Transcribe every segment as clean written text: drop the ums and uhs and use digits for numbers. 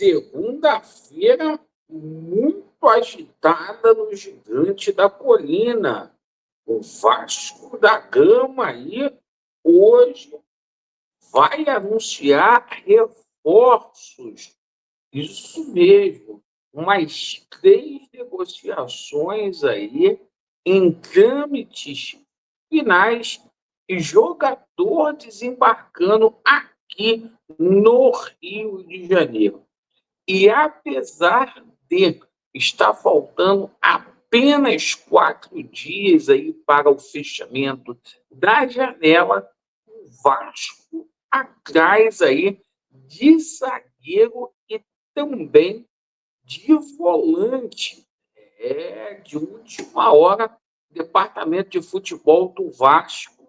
Segunda-feira muito agitada no Gigante da Colina. O Vasco da Gama aí hoje vai anunciar reforços. Isso mesmo, umas 3 negociações aí em trâmites finais e jogador desembarcando aqui no Rio de Janeiro. E apesar de estar faltando apenas 4 dias aí para o fechamento da janela, o Vasco atrás aí de zagueiro e também de volante. De última hora, o departamento de futebol do Vasco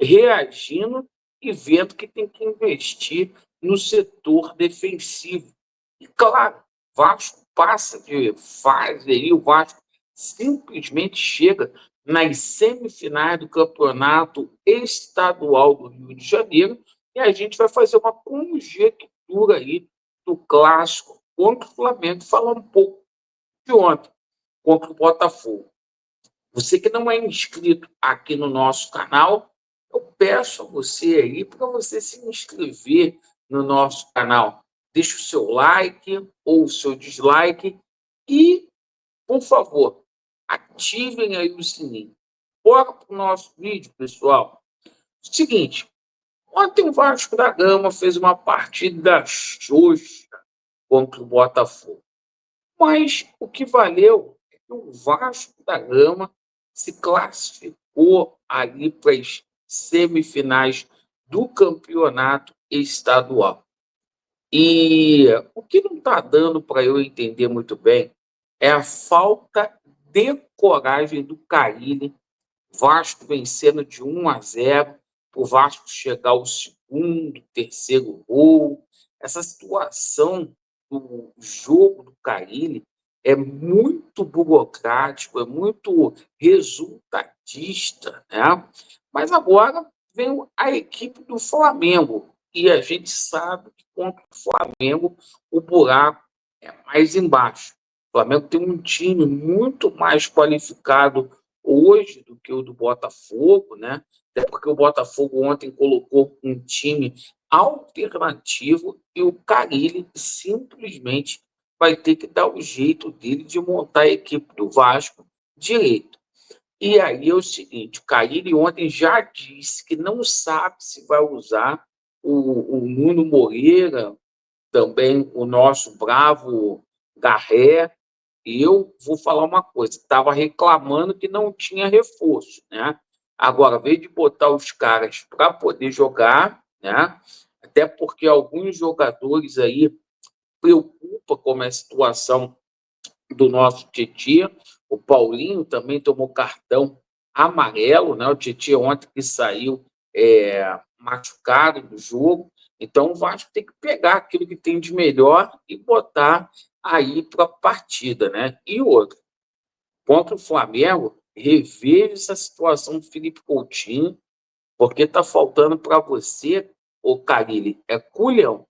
reagindo e vendo que tem que investir no setor defensivo. E, claro, o Vasco passa de fase aí, o Vasco simplesmente chega nas semifinais do campeonato estadual do Rio de Janeiro e a gente vai fazer uma conjectura aí do clássico contra o Flamengo, falar um pouco de ontem contra o Botafogo. Você que não é inscrito aqui no nosso canal, eu peço a você aí para você se inscrever no nosso canal. Deixe o seu like ou o seu dislike e, por favor, ativem aí o sininho. Bora para o nosso vídeo, pessoal. Seguinte, ontem o Vasco da Gama fez uma partida xoxa contra o Botafogo. Mas o que valeu é que o Vasco da Gama se classificou ali para as semifinais do campeonato estadual. E o que não está dando para eu entender muito bem é a falta de coragem do Carille. Vasco vencendo de 1-0, o Vasco chegar ao segundo, terceiro gol. Essa situação do jogo do Carille é muito burocrático, é muito resultadista, né? Mas agora vem a equipe do Flamengo e a gente sabe que contra o Flamengo o buraco é mais embaixo. O Flamengo tem um time muito mais qualificado hoje do que o do Botafogo, né? Até porque o Botafogo ontem colocou um time alternativo e o Carille simplesmente vai ter que dar o jeito dele de montar a equipe do Vasco direito. E aí é o seguinte, o Carille ontem já disse que não sabe se vai usar o Nuno Moreira, também o nosso bravo Garré. E eu vou falar uma coisa, estava reclamando que não tinha reforço, né? Agora, veio de botar os caras para poder jogar, né? Até porque alguns jogadores aí preocupa como é a situação do nosso Tietê. O Paulinho também tomou cartão amarelo, né? O Tietê ontem que saiu machucado do jogo. Então o Vasco tem que pegar aquilo que tem de melhor e botar aí para a partida, né? E outro, contra o Flamengo, reveja essa situação do Felipe Coutinho, porque está faltando para você, o Carille, é culhão.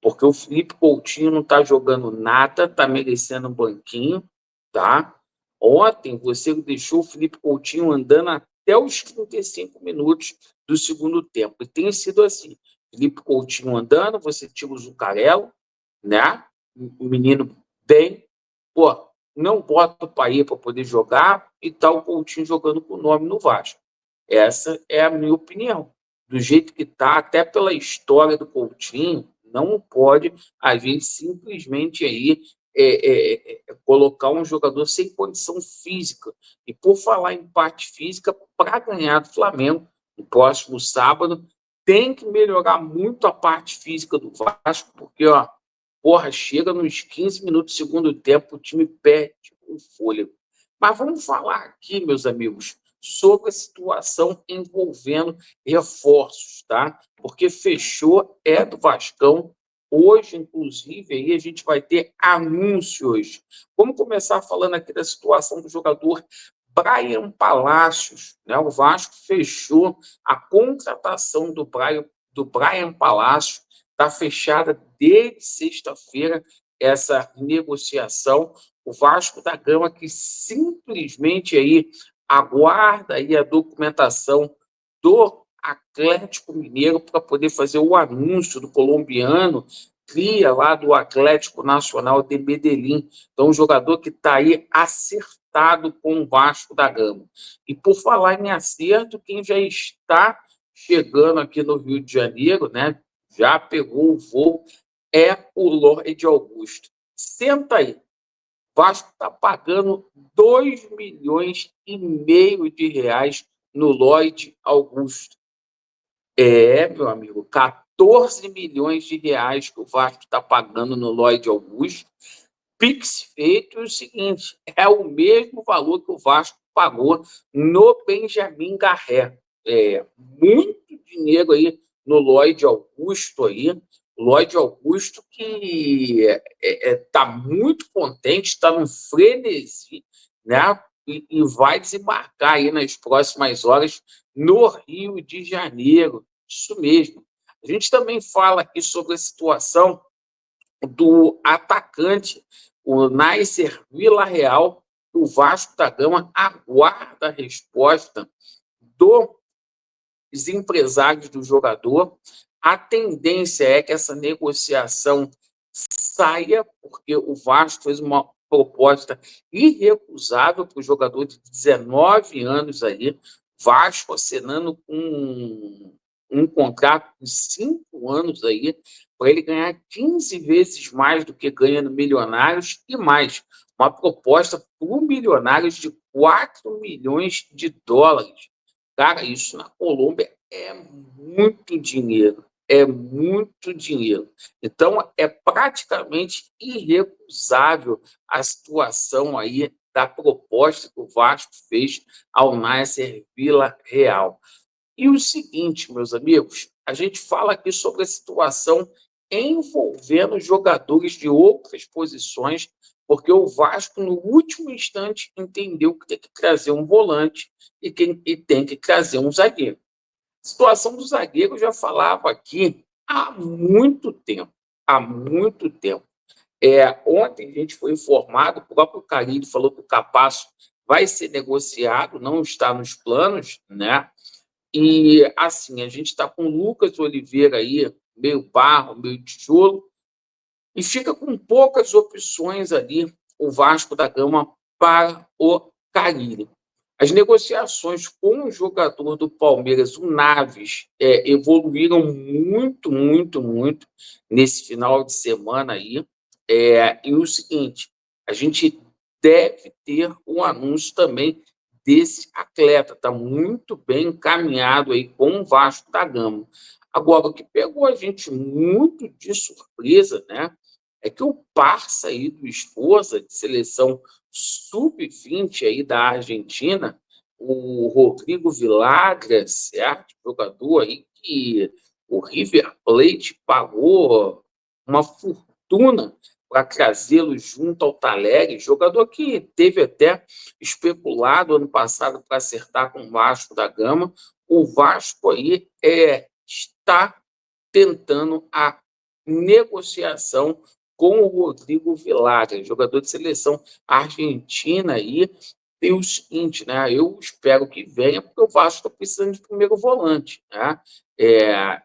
Porque o Felipe Coutinho não está jogando nada, está merecendo um banquinho, tá? Ontem você deixou o Felipe Coutinho andando até os 35 minutos do segundo tempo. E tem sido assim. Felipe Coutinho andando, você tira o Zucarello, né? O menino bem, pô, não bota o Paê para poder jogar e tá o Coutinho jogando com o nome no Vasco. Essa é a minha opinião. Do jeito que tá, até pela história do Coutinho, não pode a gente simplesmente aí colocar um jogador sem condição física. E por falar em parte física, para ganhar do Flamengo no próximo sábado, tem que melhorar muito a parte física do Vasco, porque, ó, porra, chega nos 15 minutos do segundo tempo, o time perde o fôlego. Mas vamos falar aqui, meus amigos, sobre a situação envolvendo reforços, tá? Porque fechou, é do Vascão. Hoje, inclusive, aí a gente vai ter anúncios. Vamos começar falando aqui da situação do jogador Bryan Palacios, né? O Vasco fechou a contratação do Bryan Palacios, está fechada desde sexta-feira essa negociação. O Vasco da Gama que simplesmente aí aguarda aí a documentação do Atlético Mineiro para poder fazer o anúncio do colombiano, cria lá do Atlético Nacional de Medellín. Então, um jogador que está aí acertado com o Vasco da Gama. E por falar em acerto, quem já está chegando aqui no Rio de Janeiro, né? Já pegou o voo, é o Lloyd Augusto. Senta aí. Vasco está pagando 2,5 milhões de reais no Lloyd Augusto. Meu amigo, 14 milhões de reais que o Vasco está pagando no Lloyd Augusto. Pix feito é o seguinte, é o mesmo valor que o Vasco pagou no Benjamin Garré. Muito dinheiro aí no Lloyd Augusto aí. Lloyd Augusto que está muito contente, está no frenesi, né? E vai desembarcar aí nas próximas horas no Rio de Janeiro. Isso mesmo. A gente também fala aqui sobre a situação do atacante, o Nacer Villarreal, o Vasco da Gama aguarda a resposta dos empresários do jogador. A tendência é que essa negociação saia, porque o Vasco fez uma proposta irrecusável para o jogador de 19 anos aí, Vasco assinando um contrato de 5 anos aí, para ele ganhar 15 vezes mais do que ganha no Milionários e mais. Uma proposta para o Milionários de 4 milhões de dólares. Cara, isso na Colômbia é muito dinheiro. É muito dinheiro. Então, é praticamente irrecusável a situação aí da proposta que o Vasco fez ao Nasser Villarreal. E o seguinte, meus amigos, a gente fala aqui sobre a situação envolvendo jogadores de outras posições, porque o Vasco, no último instante, entendeu que tem que trazer um volante e tem que trazer um zagueiro. A situação do zagueiro eu já falava aqui há muito tempo. Há muito tempo. Ontem a gente foi informado, o próprio Carille falou que o Capasso vai ser negociado, não está nos planos, né? E, assim, a gente está com o Lucas Oliveira aí, meio barro, meio tijolo, e fica com poucas opções ali o Vasco da Gama para o Carille. As negociações com o jogador do Palmeiras, o Naves, evoluíram muito, muito, muito nesse final de semana aí. E o seguinte, a gente deve ter um anúncio também desse atleta, está muito bem encaminhado aí com o Vasco da Gama. Agora, o que pegou a gente muito de surpresa, né, é que o parça aí do Esforza, de seleção sub-20 aí da Argentina, o Rodrigo Villagra, certo? Jogador aí que o River Plate pagou uma fortuna para trazê-lo junto ao Talleres, jogador que teve até especulado ano passado para acertar com o Vasco da Gama. O Vasco aí está tentando a negociação com o Rodrigo Villagra, jogador de seleção argentina aí. E o seguinte, né? Eu espero que venha, porque o Vasco está precisando de primeiro volante, né?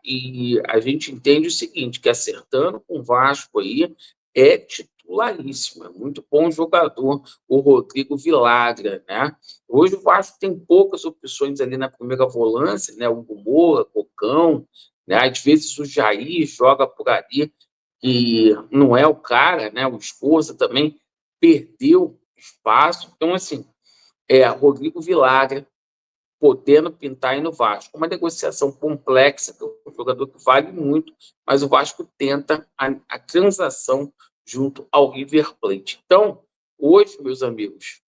E a gente entende o seguinte, que acertando com o Vasco aí é titularíssimo, é muito bom jogador, o Rodrigo Villagra, né? Hoje o Vasco tem poucas opções ali na primeira volância, né? O Moura, Cocão, né? Às vezes o Jair joga por ali, que não é o cara, né? O Esforza também perdeu espaço. Então, assim, Rodrigo Villagra podendo pintar aí no Vasco. Uma negociação complexa, um jogador que vale muito, mas o Vasco tenta a transação junto ao River Plate. Então, hoje, meus amigos,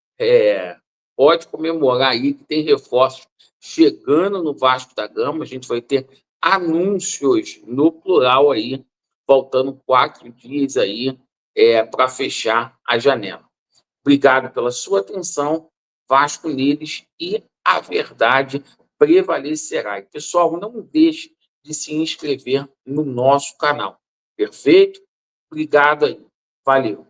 pode comemorar aí que tem reforços chegando no Vasco da Gama. A gente vai ter anúncios no plural aí, faltando 4 dias aí para fechar a janela. Obrigado pela sua atenção, Vasco neles, e a verdade prevalecerá. E, pessoal, não deixe de se inscrever no nosso canal. Perfeito? Obrigado aí. Valeu.